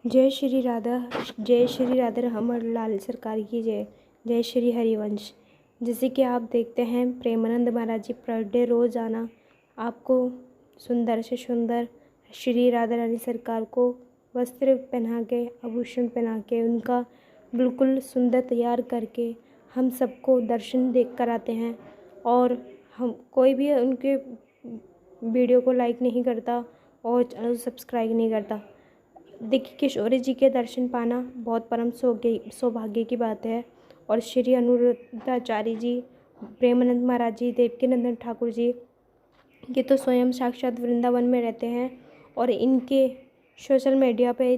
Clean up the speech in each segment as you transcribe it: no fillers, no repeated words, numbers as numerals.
जय श्री राधा। जय श्री राधा रमण लाल सरकार की जय। जय श्री हरिवंश। जैसे कि आप देखते हैं प्रेमानंद महाराज जी पर डे रोज़ आना आपको सुंदर से सुंदर श्री राधा रानी सरकार को वस्त्र पहना के, आभूषण पहना के, उनका बिल्कुल सुंदर तैयार करके हम सबको दर्शन देख कर आते हैं। और हम कोई भी उनके वीडियो को लाइक नहीं करता और चैनल सब्सक्राइब नहीं करता। देखिए, किशोरी जी के दर्शन पाना बहुत परम सौभाग्य की बात है। और श्री अनुरुद्धाचार्य जी, प्रेमानंद महाराज जी, देवकीनंदन ठाकुर जी, ये तो स्वयं साक्षात वृंदावन में रहते हैं। और इनके सोशल मीडिया पे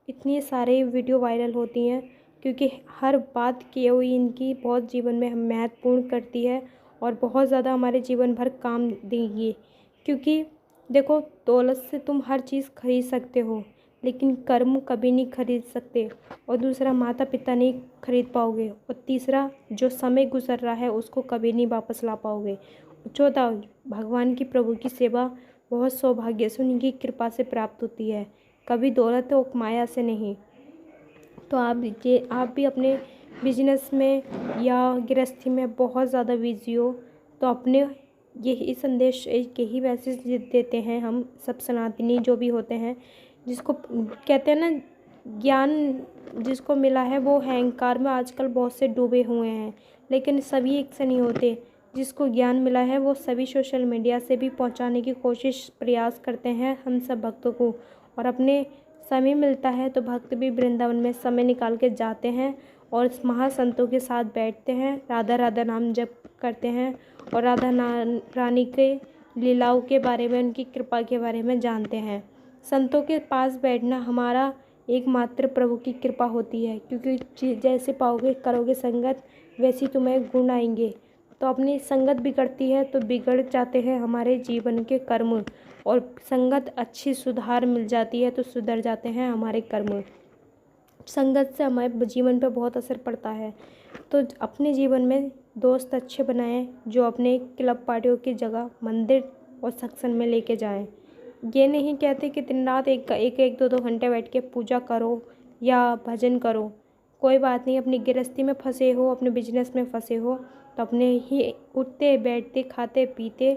इतनी सारे वीडियो वायरल होती हैं क्योंकि हर बात की हुई इनकी बहुत जीवन में महत्वपूर्ण करती है और बहुत ज़्यादा हमारे जीवन भर काम देगी। क्योंकि देखो, दौलत से तुम हर चीज़ खरीद सकते हो लेकिन कर्म कभी नहीं खरीद सकते। और दूसरा, माता पिता नहीं खरीद पाओगे। और तीसरा, जो समय गुजर रहा है उसको कभी नहीं वापस ला पाओगे। और चौथा, भगवान की प्रभु की सेवा बहुत सौभाग्य से उनकी कृपा से प्राप्त होती है, कभी दौलत और माया से नहीं। तो आप भी अपने बिजनेस में या गृहस्थी में बहुत ज़्यादा बिजी हो तो अपने यही संदेश, यही मैसेज देते हैं हम सब सनातनी जो भी होते हैं, जिसको कहते हैं ना ज्ञान जिसको मिला है वो अहंकार में आजकल बहुत से डूबे हुए हैं, लेकिन सभी एक से नहीं होते। जिसको ज्ञान मिला है वो सभी सोशल मीडिया से भी पहुंचाने की कोशिश प्रयास करते हैं हम सब भक्तों को। और अपने समय मिलता है तो भक्त भी वृंदावन में समय निकाल के जाते हैं और महासंतों के साथ बैठते हैं, राधा राधा नाम जप करते हैं और रानी के लीलाओं के बारे में, उनकी कृपा के बारे में जानते हैं। संतों के पास बैठना हमारा एकमात्र प्रभु की कृपा होती है, क्योंकि जैसे पाओगे करोगे संगत वैसी तुम्हें गुण आएंगे। तो अपनी संगत बिगड़ती है तो बिगड़ जाते हैं हमारे जीवन के कर्म, और संगत अच्छी सुधार मिल जाती है तो सुधर जाते हैं हमारे कर्म। संगत से हमारे जीवन पर बहुत असर पड़ता है। तो अपने जीवन में दोस्त अच्छे बनाएं जो अपने क्लब पार्टियों की जगह मंदिर और सत्संग में लेके जाएं। ये नहीं कहते कि दिन रात एक दो दो घंटे बैठ के पूजा करो या भजन करो। कोई बात नहीं, अपनी गृहस्थी में फंसे हो, अपने बिजनेस में फंसे हो तो अपने ही उठते बैठते खाते पीते,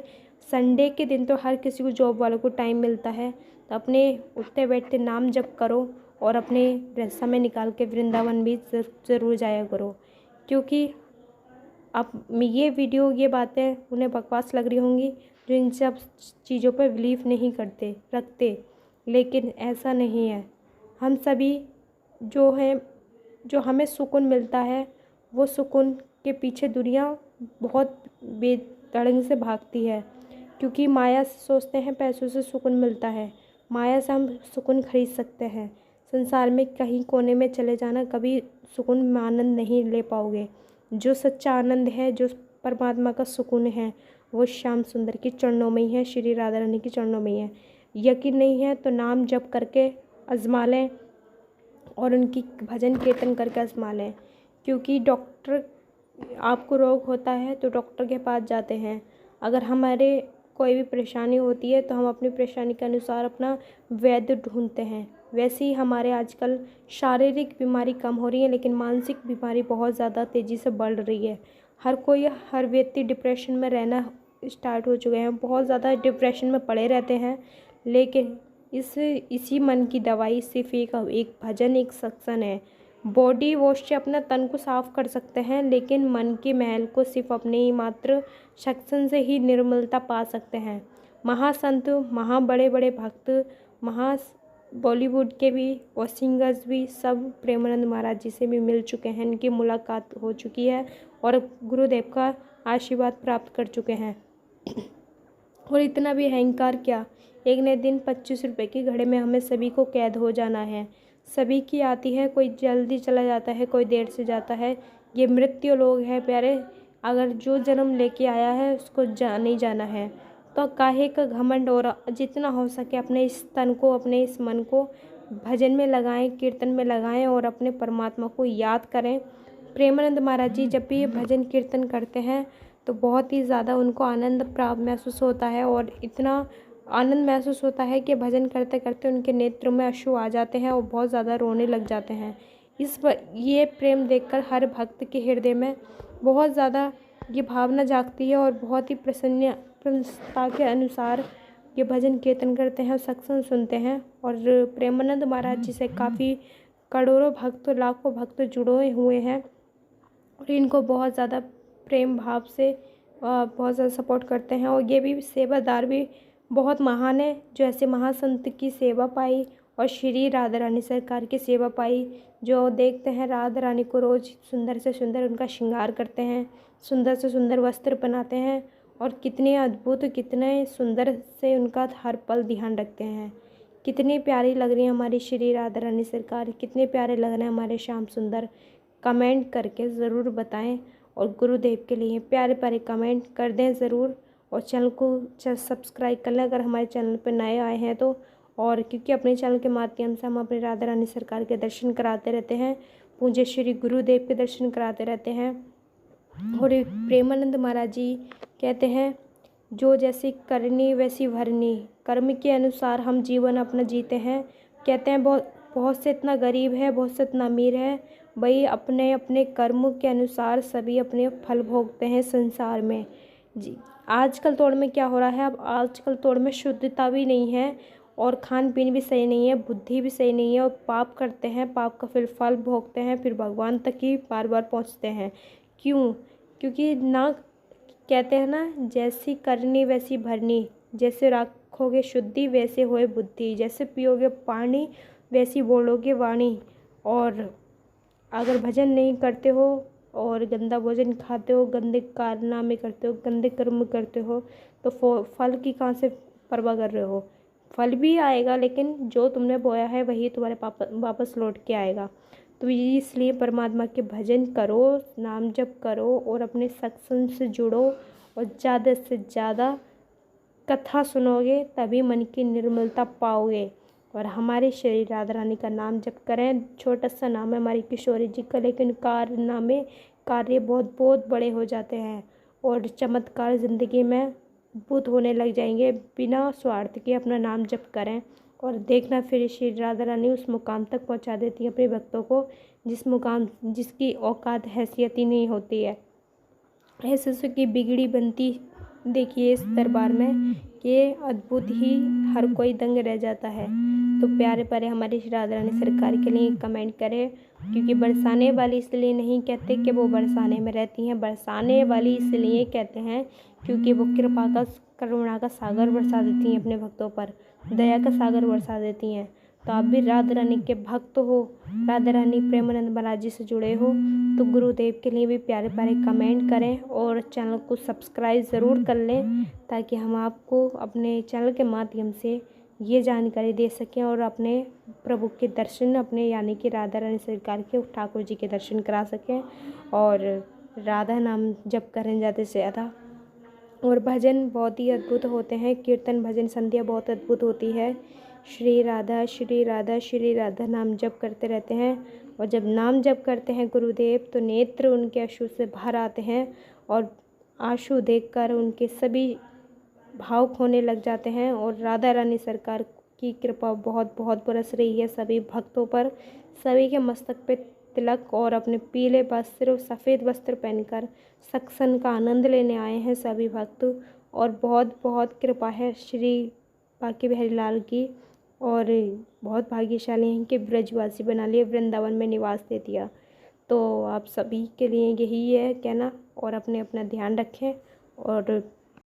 संडे के दिन तो हर किसी को जॉब वालों को टाइम मिलता है, तो अपने उठते बैठते नाम जप करो और अपने समय निकाल के वृंदावन भी ज़रूर जाया करो। क्योंकि अब ये वीडियो, ये बातें उन्हें बकवास लग रही होंगी जो इन सब चीज़ों पर बिलीव नहीं रखते, लेकिन ऐसा नहीं है। हम सभी जो हैं, जो हमें सुकून मिलता है वो सुकून के पीछे दुनिया बहुत बेधड़क से भागती है, क्योंकि माया से सोचते हैं पैसों से सुकून मिलता है। माया से हम सुकून खरीद सकते हैं। संसार में कहीं कोने में चले जाना, कभी सुकून में आनंद नहीं ले पाओगे। जो सच्चा आनंद है, जो परमात्मा का सुकून है, वो श्याम सुंदर के चरणों में ही है, श्री राधा रानी के चरणों में ही है। यकीन नहीं है तो नाम जप करके आजमा लें और उनकी भजन कीर्तन करके आजमा लें। क्योंकि डॉक्टर, आपको रोग होता है तो डॉक्टर के पास जाते हैं। अगर हमारे कोई भी परेशानी होती है तो हम अपनी परेशानी के अनुसार अपना वैद्य ढूंढते हैं। वैसे ही हमारे आजकल शारीरिक बीमारी कम हो रही है, लेकिन मानसिक बीमारी बहुत ज़्यादा तेज़ी से बढ़ रही है। हर व्यक्ति डिप्रेशन में रहना स्टार्ट हो चुके हैं, बहुत ज़्यादा डिप्रेशन में पड़े रहते हैं। लेकिन इसी मन की दवाई सिर्फ एक भजन, एक सत्संग है। बॉडी वॉश से अपना तन को साफ कर सकते हैं, लेकिन मन के महल को सिर्फ अपने ही मात्र सत्संग से ही निर्मलता पा सकते हैं। महासंत, बड़े बड़े भक्त, बॉलीवुड के भी और सिंगर्स भी सब प्रेमानंद महाराज जी से भी मिल चुके हैं, इनकी मुलाकात हो चुकी है और गुरुदेव का आशीर्वाद प्राप्त कर चुके हैं। और इतना भी अहंकार क्या, एक न दिन 25 रुपये की घड़ी में हमें सभी को कैद हो जाना है। सभी की आती है, कोई जल्दी चला जाता है, कोई देर से जाता है। ये मृत्यु लोग हैं प्यारे, अगर जो जन्म लेके आया है उसको नहीं जाना है। तो काहे का घमंड, और जितना हो सके अपने इस तन को, अपने इस मन को भजन में लगाएं, कीर्तन में लगाएं और अपने परमात्मा को याद करें। प्रेमानंद महाराज जी जब भी ये भजन कीर्तन करते हैं तो बहुत ही ज़्यादा उनको आनंद प्राप्त महसूस होता है और इतना आनंद महसूस होता है कि भजन करते करते उनके नेत्रों में अश्रु आ जाते हैं और बहुत ज़्यादा रोने लग जाते हैं। ये प्रेम देखकर हर भक्त के हृदय में बहुत ज़्यादा ये भावना जागती है और बहुत ही प्रसन्नता के अनुसार ये भजन कीर्तन करते हैं और सत्संग सुनते हैं। और प्रेमानंद महाराज जी से काफ़ी करोड़ों भक्त, लाखों भक्त जुड़े हुए हैं और इनको बहुत ज़्यादा प्रेम भाव से बहुत ज़्यादा सपोर्ट करते हैं। और ये भी सेवादार भी बहुत महान है जो ऐसे महासंत की सेवा पाई और श्री राधा रानी सरकार की सेवा पाई, जो देखते हैं राधा रानी को रोज़ सुंदर से सुंदर उनका श्रृंगार करते हैं, सुंदर से सुंदर वस्त्र बनाते हैं और कितने अद्भुत, कितने सुंदर से उनका हर पल ध्यान रखते हैं। कितनी प्यारी लग रही है हमारी श्री राधा रानी सरकार, कितने प्यारे लग रहे हैं हमारे श्याम सुंदर। कमेंट करके ज़रूर बताएं और गुरुदेव के लिए प्यारे प्यारे कमेंट कर दें ज़रूर। और चैनल को सब्सक्राइब कर लें अगर हमारे चैनल पर नए आए हैं तो। और क्योंकि अपने चैनल के माध्यम से हम अपने राधा रानी सरकार के दर्शन कराते रहते हैं, पूज्य श्री गुरुदेव के दर्शन कराते रहते हैं। और प्रेमानंद महाराज जी कहते हैं, जो जैसी करनी वैसी भरनी, कर्म के अनुसार हम जीवन अपना जीते हैं। कहते हैं बहुत से इतना गरीब है, बहुत से इतना अमीर है, भाई अपने अपने कर्म के अनुसार सभी अपने फल भोगते हैं संसार में जी। आजकल दौर में क्या हो रहा है, अब आजकल दौर में शुद्धता भी नहीं है और खान पीन भी सही नहीं है, बुद्धि भी सही नहीं है और पाप करते हैं, पाप का फिर फल भोगते हैं, फिर भगवान तक ही बार बार पहुंचते हैं। क्यों? क्योंकि ना कहते हैं ना, जैसी करनी वैसी भरनी, जैसे रखोगे शुद्धि वैसे होए बुद्धि, जैसे पियोगे पानी वैसी बोलोगे वाणी। और अगर भजन नहीं करते हो और गंदा भोजन खाते हो, गंदे कारनामे करते हो, गंदे कर्म करते हो, तो फल की कहाँ से परवाह कर रहे हो? फल भी आएगा लेकिन जो तुमने बोया है वही तुम्हारे वापस लौट के आएगा। तो इसलिए परमात्मा के भजन करो, नाम जप करो और अपने सत्संग से जुड़ो और ज़्यादा से ज़्यादा कथा सुनोगे तभी मन की निर्मलता पाओगे। और हमारे श्री राधा रानी का नाम जप करें। छोटा सा नाम है हमारी किशोरी जी का, लेकिन कार्य बहुत बहुत बड़े हो जाते हैं और चमत्कार ज़िंदगी में अद्भुत होने लग जाएंगे। बिना स्वार्थ के अपना नाम जप करें और देखना फिर श्री राधा रानी उस मुकाम तक पहुंचा देती हैं अपने भक्तों को जिसकी औकात हैसियत ही नहीं होती है। ऐसे की बिगड़ी बनती देखिए इस दरबार में कि अद्भुत ही हर कोई दंग रह जाता है। तो प्यारे प्यारे हमारी श्री राधा रानी सरकार के लिए कमेंट करें, क्योंकि बरसाने वाली इसलिए नहीं कहते कि वो बरसाने में रहती हैं, बरसाने वाली इसलिए कहते हैं क्योंकि वो कृपा का, करुणा का सागर बरसा देती हैं अपने भक्तों पर, दया का सागर बरसा देती हैं। तो आप भी राधा रानी के भक्त हो, राधा रानी प्रेमानंद महाराज जी से जुड़े हो, तो गुरुदेव के लिए भी प्यारे प्यारे कमेंट करें और चैनल को सब्सक्राइब ज़रूर कर लें, ताकि हम आपको अपने चैनल के माध्यम से ये जानकारी दे सकें और अपने प्रभु के दर्शन, अपने यानी कि राधा रानी सरकार के ठाकुर जी के दर्शन करा सकें और राधा नाम जप करें ज़्यादा से ज़्यादा। और भजन बहुत ही अद्भुत होते हैं, कीर्तन भजन संध्या बहुत अद्भुत होती है। श्री राधा श्री राधा श्री राधा नाम जप करते रहते हैं और जब नाम जप करते हैं गुरुदेव तो नेत्र उनके आंसू से भर आते हैं और आंसू देखकर उनके सभी भावुक होने लग जाते हैं। और राधा रानी सरकार की कृपा बहुत बहुत बरस रही है सभी भक्तों पर। सभी के मस्तक पे तिलक और अपने पीले वस्त्र, सफ़ेद वस्त्र पहनकर सत्संग का आनंद लेने आए हैं सभी भक्त। और बहुत बहुत कृपा है श्री बांके बिहारी लाल की, और बहुत भाग्यशाली हैं कि ब्रजवासी बना लिए, वृंदावन में निवास दे दिया। तो आप सभी के लिए यही है कहना, और अपने अपना ध्यान रखें और